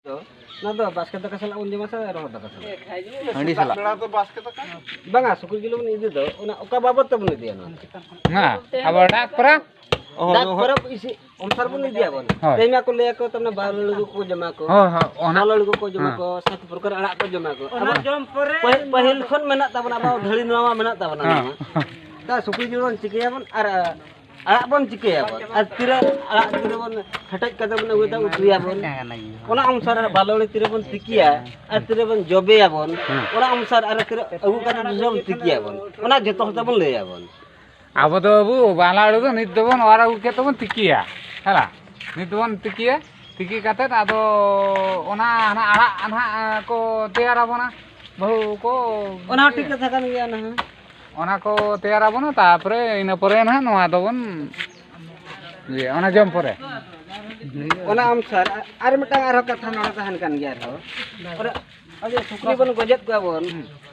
ना तो बास्केट दाका साला उन जमा सा रोहर दाका साला हंडी साला बड़ा तो बास्केट का बांगा सुकुल जिलो मन इदि दो ओना ओका बाबत तबन इदिया ना हां अब डाक परा डाक परब इसी ओमसार बन इदिया बन तेमा को ले को तमने बालु को जमा को हां हां ओना बालु को जमा को सात प्रकार अड़ा को जमा को ओना जम परे पहिल खन मेना तबन अब धड़ी नवा मेना तबन ता सुकुल जिलो चिकिया बन आर अड़ा बन चिकिया बन आर तिरा अड़ा तिरा बन हटक कदे बन उदा उतरिया बन ओना अनुसार बालोले तिरा बन तिकिया आर तिरा बन जबेया बन ओना अनुसार आर तिरा अगु कदे जम तिकिया बन ओना जतो हता बन लेया बन अब तो अबू बालाड़ू तो नित दबन और अगु के तबन तिकिया हला नित दबन तिकिया तिकी काते आदो ओना हना अड़ा अना को तैयार बना बहु को ओना ठीक कथा कान गया ना ओना को तैयार बना तापरे इन परे ना नवा दबन ये ओना जम परे ओना अनुसार आर मिटांग आरो कथा नडा तहन कान गया रो और अजे सुक्री बन गजत को बन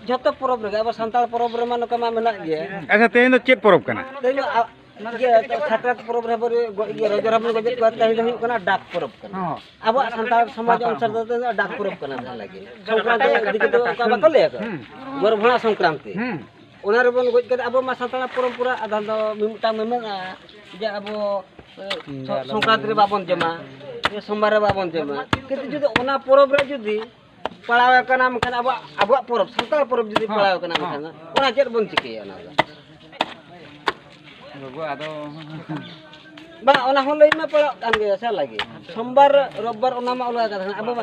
जतो परब रे अब संताल परब रे मान कमा मेना गया अच्छा तेन तो चेत परब कना तेलो ये छात्रात परब रे ये रजरम गजत को तहि दहि कना डाक परब कना अब संताल समाज अनुसार तो डाक परब कना धा लागे संक्रांति दिके तो का बको ले को गोरभणा संक्रांति ओना रे बन गज के अब मा संताल परंपरा आधा दो मिमटा मेमन जे अब संक्रांति रे बाबन जमा ये सोमवार रे बाबन जमा किंतु जुदी ओना परब रे जुदी पड़ावे कना मखन अब परब संताल परब जुदी पड़ावे कना मखन ओना चेत बन चिके ओना बगु आदो बा ओना हो लई में पड़ा कान गे सा लागे सोमवार रविवार ओना मा ओला का अब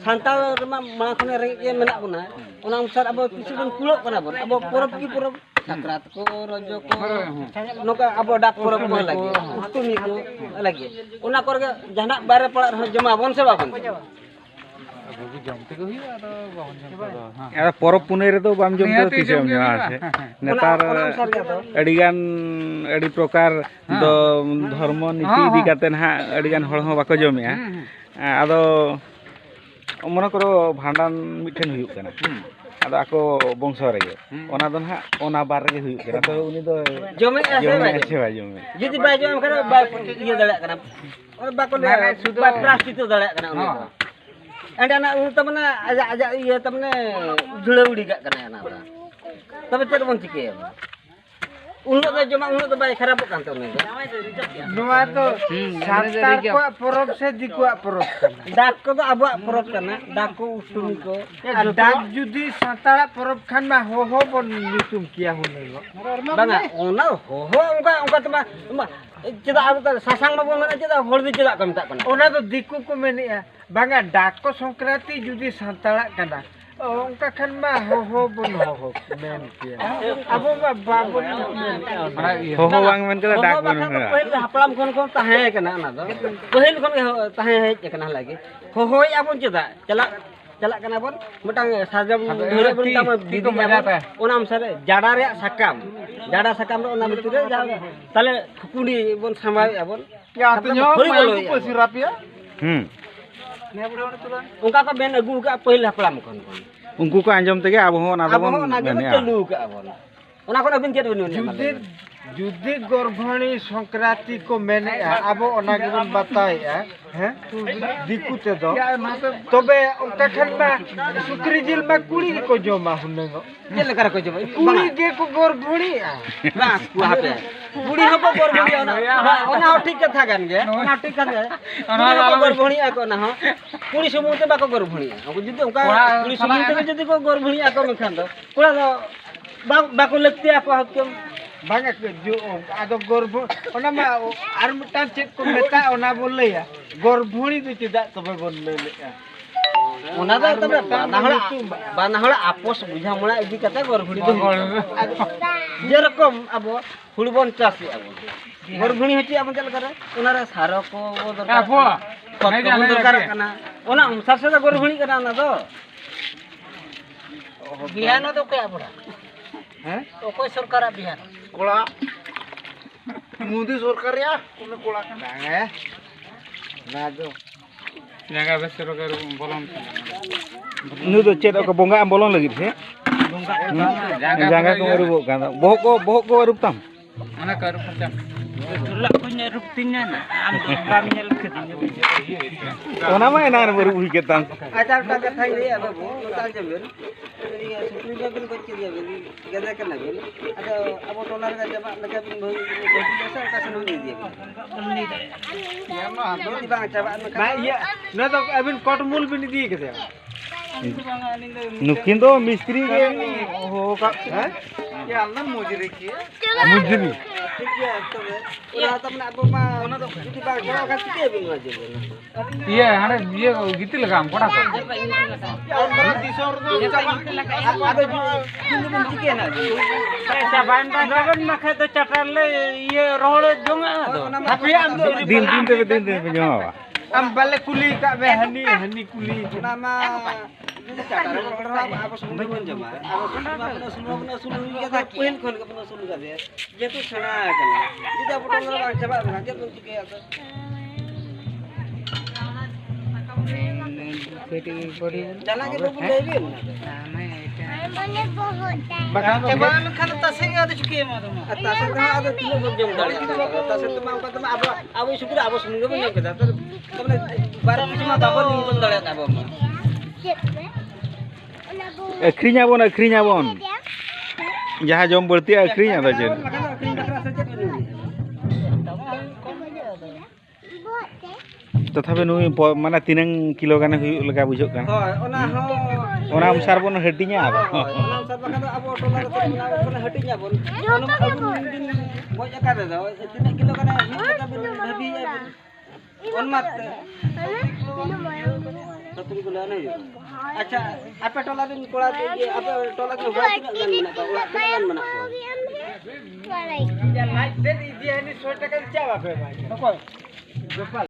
संताल रे मा मा खने रे ये मेना बना ओना अनुसार अब किसी बन कुलो कना बन अब परब की परब संक्रांत को रज को नोका अब डाक परब को लागे अष्टमी को लागे ओना कर जहना बारे पड़ा रह जमा बन से बाबन बगु जमते को ही आदो बहुन जम हां यार परब पुनै रे तो बाम जम तो तिसे जमा आछे नेतार अडिगान अडी प्रकार दो धर्म नीति दि काते ना अडिगान हळ हो बाको जमेया आदो मन करो भांडान मिठेन हुयु कना आदो आको वंश रे ओना दो ना ओना बार रे हुयु कना तो उनी दो जमे ऐसे भाई जमे जुदी बाय जम करे बाय ये दड़ा कना और बाको ले सुदा प्लास्टिक दड़ा कना उनी एंडा तमने आजा ये तमने धुलौड़ी का कना ना तबे चेत बन चिके उन्नो तो जमा उन्नो तो बाय खराब कान तो ने नुआ तो सातार को परब से दिकुआ परब डाक को तो अब परब कना डाक को उष्टुम को डाक जुदी सातारा परब खान में हो बन नितुम किया होने बना ओना हो उनका तो चेदा अब तो सासांग में बोलना चेदा हळदी चेदा को मता कना ओना तो दिकु को मेनिया बांगा डाक को संक्रांति जुदी सातारा कना उनका खान में हो बन हो मेन किया अब बाबन हो वांग मन के डाक बन पहिल हपलाम कोन ताहे कना ना दो पहिल कोन ताहे हे कना लागे हो आबन चेदा चला कना बन मटांग साजम धरे बन तम दीदी जाबा ओनाम सरे जाडा रे साकाम रे ओना भितर रे जा ताले खुकुडी बन समाय आबन या तन्यो को सिरापिया उनका का बेन अगु का पहिल हपलाम कोन उनको को अंजम तगे अब हो ना दबन मेनिया चलू का आबन ओना कोन अबिन चेत बन जुदी गर्भणी संक्रांति को मेने अब ओना के बन बताया हैं दिकु ते दो तबे उनका खन में सुक्री जिल में कुड़ी को जमा हुने के लेकर को जमा कुड़ी के को गर्भणी बस कुहा पे कुड़ी हो को गर्भणी ओना ठीक कथा गान गे ओना ठीक कथा ओना गर्भणी को ना हो कुड़ी समुते बाको गर्भणी जुदी उनका कुड़ी समुते जदी को गर्भणी को मखान दो कुड़ा बाको लगते आप हकम बांगा जो आदो गर्भ ओना मा आर मटा चेक को मेता ओना बोल या गर्भणी तो चेदा तबे बोल ले ओना दा तबे बानाहड़ा आपस बुझा मणा इदी कता गर्भणी तो जे रकम अब हुड़बन चासी अब गर्भणी हची अब चल करे ओना रे सारो को दरकार कना ओना अनुसार से गर्भणी कना ना दो बिहान तो के आपड़ा हैं तो कोई सरकार बिहान कोला मोदी सरकार या कोने कोला ना ना दो जंगा बे सरकार बोलम नु तो चेद को बोंगा बोलन लगी थे जंगा को रुबो गाना बोह को रुपताम ana karu Tulak punya ruptinya na. Am bam nyel kedinya. Ona mah enak baru bui ketang. Acar tak thai ni ada bu, tal jabir. Ini sukri jabir ko chiri jabir. Gada kana bin. Ada abo tolar ka jaba laka bin bhai biasa ka sanu ni dia. Ya mah do di bang jaba na. Iya, na to abin kotmul bin di ke dia. Nukin to mistri ke हो का है ये अल्लाह मुजरी की मुजरी ठीक है तो उना तो अपना अब मा उना तो किती बार जरा का किती बिन वाजे ये हाने ये गीत लगाम कोड़ा को और बड़ा दिसोर दो ada दिन दिन चिके ना पैसा बान बान मखे तो चटले ये रोड जोंगा तो tapi din te jo am bale kuli ka be hani kuli nama apa semua pun jama apa semua sulu kita kuil khol ka pun sulu ka be je tu sana kana kita potong orang coba ngajar tu ke atau jalan ke tu boleh bin Coba kan tasnya ada cukai mah tu. Tasnya kan ada tiga jam dah. Tasnya tu mau kata apa syukur apa seminggu pun jam kita. Tapi barang cuma bawa ni pun dah ada apa mah. akhrinya bon jaha jom berti akhrinya ta jen tothabe nui mana tinang kilo gane huyuk leka bujok kan hoy ona ho ona umsar bon hatinya aba ona umsar bakan abo tolar kon hatinya bon ona din boj akade da tinang kilo gane huyuk ka bhabi on mat सत्तरी को लेना है अच्छा apa tola din kola ye apa tola ke buat tidak gan mana ka ulah kan mana ko ya naik dia ni 100 টাকা চাওয়া पे भाई